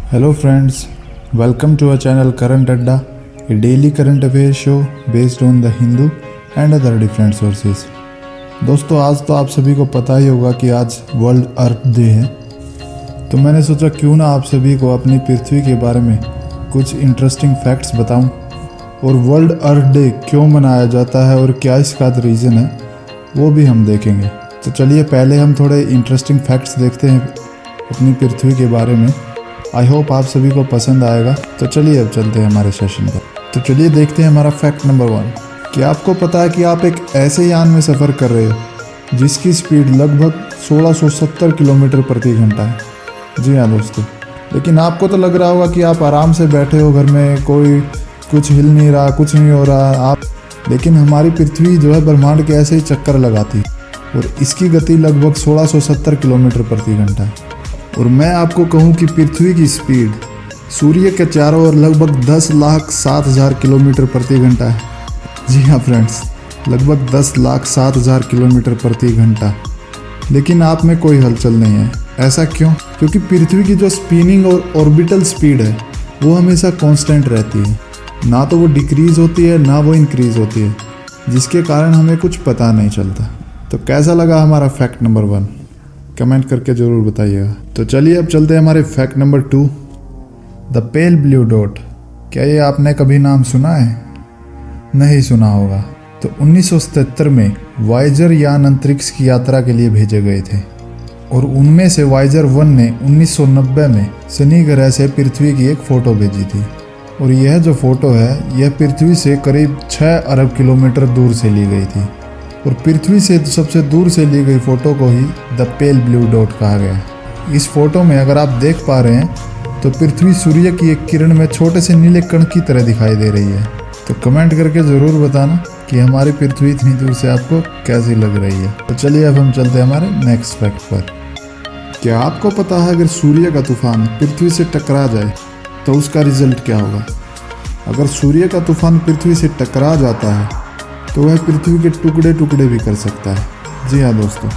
Hello friends, welcome to our channel Current Adda, a daily current affairs show based on the Hindu and other different sources. दोस्तों आज तो आप सभी को पता ही होगा कि आज वर्ल्ड अर्थ डे है, तो मैंने सोचा क्यों ना आप सभी को अपनी पृथ्वी के बारे में कुछ इंटरेस्टिंग फैक्ट्स बताऊं और वर्ल्ड अर्थ डे क्यों मनाया जाता है और क्या इसका रीज़न है वो भी हम देखेंगे। तो चलिए पहले हम थोड़े इंटरेस्टिंग फैक्ट्स देखते हैं अपनी पृथ्वी के बारे में। आई होप आप सभी को पसंद आएगा। तो चलिए अब चलते हैं हमारे सेशन पर। तो चलिए देखते हैं हमारा फैक्ट नंबर 1। क्या आपको पता है कि आप एक ऐसे यान में सफ़र कर रहे हो जिसकी स्पीड लगभग 1670 किलोमीटर प्रति घंटा है। जी हाँ दोस्तों, लेकिन आपको तो लग रहा होगा कि आप आराम से बैठे हो घर में, कोई कुछ हिल नहीं रहा, कुछ नहीं हो रहा लेकिन हमारी पृथ्वी जो है ब्रह्मांड के ऐसे ही चक्कर लगाती है और इसकी गति लगभग 1670 किलोमीटर प्रति घंटा है। और मैं आपको कहूं कि पृथ्वी की स्पीड सूर्य के चारों ओर लगभग 10,07,000 किलोमीटर प्रति घंटा है। जी हाँ फ्रेंड्स, लगभग 10,07,000 किलोमीटर प्रति घंटा। लेकिन आप में कोई हलचल नहीं है। ऐसा क्यों? क्योंकि पृथ्वी की जो स्पिनिंग और ऑर्बिटल स्पीड है वो हमेशा कांस्टेंट रहती है, ना तो वो डिक्रीज़ होती है ना वो इंक्रीज़ होती है, जिसके कारण हमें कुछ पता नहीं चलता। तो कैसा लगा हमारा फैक्ट नंबर 1? कमेंट करके ज़रूर बताइएगा। तो चलिए अब चलते हैं हमारे fact number 2, the pale blue dot. क्या ये आपने कभी नाम सुना है? नहीं सुना होगा। तो 1977 में वाइजर यान अंतरिक्ष की यात्रा के लिए भेजे गए थे और उनमें से वाइजर 1 ने 1990 में शनि ग्रह से पृथ्वी की एक फ़ोटो भेजी थी। और यह जो फ़ोटो है यह पृथ्वी से करीब 6 अरब किलोमीटर दूर से ली गई थी और पृथ्वी से सबसे दूर से ली गई फ़ोटो को ही द पेल ब्लू डॉट कहा गया। इस फोटो में अगर आप देख पा रहे हैं तो पृथ्वी सूर्य की एक किरण में छोटे से नीले कण की तरह दिखाई दे रही है। तो कमेंट करके ज़रूर बताना कि हमारी पृथ्वी इतनी दूर से आपको कैसी लग रही है। तो चलिए अब हम चलते हैं हमारे नेक्स्ट फैक्ट पर। क्या आपको पता है अगर सूर्य का तूफान पृथ्वी से टकरा जाए तो उसका रिजल्ट क्या होगा? अगर सूर्य का तूफान पृथ्वी से टकरा जाता है तो वह पृथ्वी के टुकड़े टुकड़े भी कर सकता है। जी हाँ दोस्तों,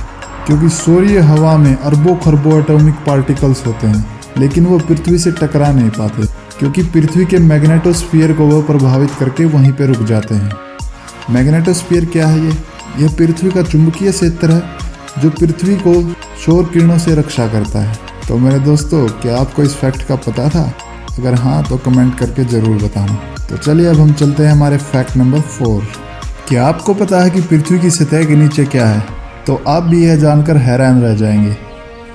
क्योंकि सूर्य हवा में अरबों खरबों एटॉमिक पार्टिकल्स होते हैं लेकिन वो पृथ्वी से टकरा नहीं पाते क्योंकि पृथ्वी के मैग्नेटोस्फीयर को वो प्रभावित करके वहीं पे रुक जाते हैं। मैग्नेटोस्फीयर क्या है? यह पृथ्वी का चुंबकीय क्षेत्र है जो पृथ्वी को सौर किरणों से रक्षा करता है। तो मेरे दोस्तों, क्या आपको इस फैक्ट का पता था? अगर हाँ तो कमेंट करके ज़रूर बताना। तो चलिए अब हम चलते हैं हमारे फैक्ट नंबर 4। क्या आपको पता है कि पृथ्वी की सतह के नीचे क्या है? तो आप भी यह जानकर हैरान रह जाएंगे।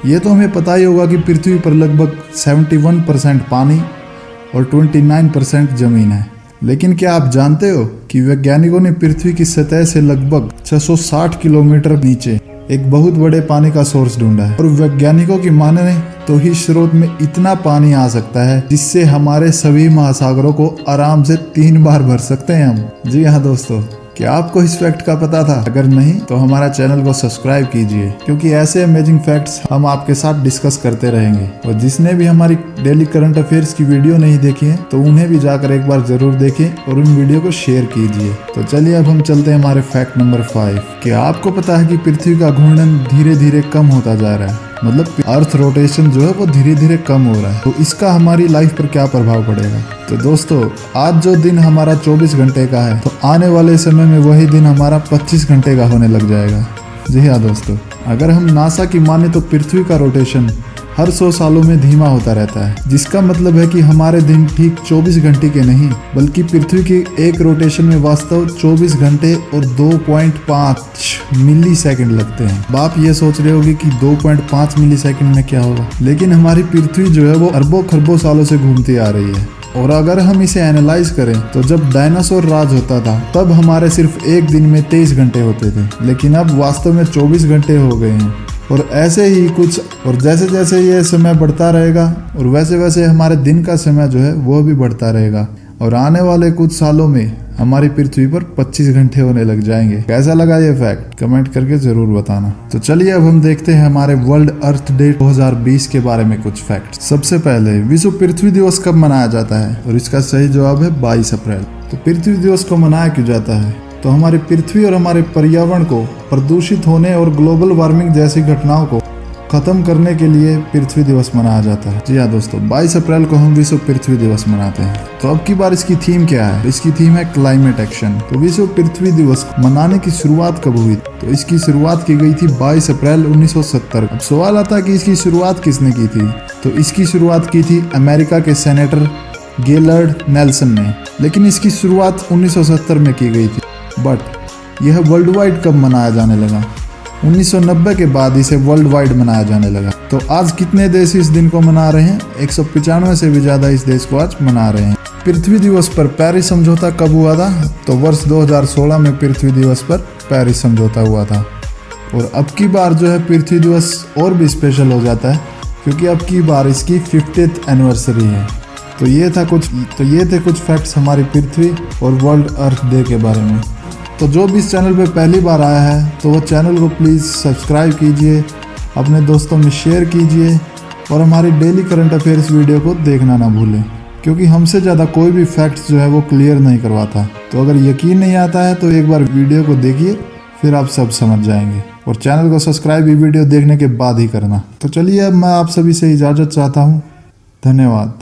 ये तो हमें पता ही होगा कि पृथ्वी पर लगभग 71% पानी और 29% ज़मीन है। लेकिन क्या आप जानते हो कि वैज्ञानिकों ने पृथ्वी की सतह से लगभग 660 किलोमीटर नीचे एक बहुत बड़े पानी का सोर्स ढूंढा है और वैज्ञानिकों की माने तो इस स्रोत में इतना पानी आ सकता है जिससे हमारे सभी महासागरों को आराम से 3 बार भर सकते हैं हम। जी हाँ दोस्तों, क्या आपको इस फैक्ट का पता था? अगर नहीं तो हमारा चैनल को सब्सक्राइब कीजिए क्योंकि ऐसे अमेजिंग फैक्ट्स हम आपके साथ डिस्कस करते रहेंगे। और जिसने भी हमारी डेली करंट अफेयर्स की वीडियो नहीं देखी है तो उन्हें भी जाकर एक बार जरूर देखें और उन वीडियो को शेयर कीजिए। तो चलिए अब हम चलते हैं हमारे फैक्ट नंबर 5। क्या आपको पता है कि पृथ्वी का घूर्णन धीरे धीरे कम होता जा रहा है? मतलब अर्थ रोटेशन जो है वो धीरे धीरे कम हो रहा है। तो इसका हमारी लाइफ पर क्या प्रभाव पड़ेगा? तो दोस्तों, आज जो दिन हमारा 24 घंटे का है तो आने वाले समय में वही दिन हमारा 25 घंटे का होने लग जाएगा। जी हाँ दोस्तों, अगर हम नासा की माने तो पृथ्वी का रोटेशन हर 100 सालों में धीमा होता रहता है, जिसका मतलब है कि हमारे दिन ठीक 24 घंटे के नहीं बल्कि पृथ्वी की एक रोटेशन में वास्तव 24 घंटे और 2.5 मिली सेकेंड लगते हैं। आप ये सोच रहे होंगे कि 2.5 मिली सेकेंड में क्या होगा, लेकिन हमारी पृथ्वी जो है वो अरबों खरबों सालों से घूमती आ रही है। और अगर हम इसे एनालाइज करें तो जब डायनासोर राज होता था तब हमारे सिर्फ एक दिन में 23 घंटे होते थे, लेकिन अब वास्तव में 24 घंटे हो गए हैं। और ऐसे ही कुछ, और जैसे जैसे ये समय बढ़ता रहेगा और वैसे वैसे हमारे दिन का समय जो है वो भी बढ़ता रहेगा और आने वाले कुछ सालों में हमारी पृथ्वी पर 25 घंटे होने लग जाएंगे। कैसा लगा ये फैक्ट? कमेंट करके जरूर बताना। तो चलिए अब हम देखते हैं हमारे वर्ल्ड अर्थ डे 2020 के बारे में कुछ फैक्ट। सबसे पहले, विश्व पृथ्वी दिवस कब मनाया जाता है? और इसका सही जवाब है 22 अप्रैल। तो पृथ्वी दिवस को मनाया क्यों जाता है? तो हमारी पृथ्वी और हमारे पर्यावरण को प्रदूषित होने और ग्लोबल वार्मिंग जैसी घटनाओं को खत्म करने के लिए पृथ्वी दिवस मनाया जाता है। जी हाँ दोस्तों, 22 अप्रैल को हम विश्व पृथ्वी दिवस मनाते हैं। तो अब की बार इसकी थीम क्या है? इसकी थीम है क्लाइमेट एक्शन। तो विश्व पृथ्वी दिवस मनाने की शुरुआत कब हुई? तो इसकी शुरुआत की गई थी 22 अप्रैल 1970। अब सवाल आता है कि इसकी शुरुआत किसने की थी? तो इसकी शुरुआत की थी अमेरिका के सेनेटर गेलर्ड नेल्सन ने, लेकिन इसकी शुरुआत 1970 में की गई थी। बट यह वर्ल्ड वाइड कब मनाया जाने लगा? 1990 के बाद इसे वर्ल्ड वाइड मनाया जाने लगा। तो आज कितने देश इस दिन को मना रहे हैं? 195 से भी ज़्यादा इस देश को आज मना रहे हैं। पृथ्वी दिवस पर पेरिस समझौता कब हुआ था? तो वर्ष 2016 में पृथ्वी दिवस पर पेरिस समझौता हुआ था। और अब की बार जो है पृथ्वी दिवस और भी स्पेशल हो जाता है, क्योंकि अब की बार इसकी 50th एनिवर्सरी है। तो ये थे कुछ फैक्ट्स हमारी पृथ्वी और वर्ल्ड अर्थ डे के बारे में। तो जो भी इस चैनल पे पहली बार आया है तो वो चैनल को प्लीज़ सब्सक्राइब कीजिए, अपने दोस्तों में शेयर कीजिए और हमारी डेली करंट अफेयर्स वीडियो को देखना ना भूलें, क्योंकि हमसे ज़्यादा कोई भी फैक्ट्स जो है वो क्लियर नहीं करवाता। तो अगर यकीन नहीं आता है तो एक बार वीडियो को देखिए, फिर आप सब समझ जाएंगे। और चैनल को सब्सक्राइब भी वीडियो देखने के बाद ही करना। तो चलिए अब मैं आप सभी से इजाज़त चाहता हूँ। धन्यवाद।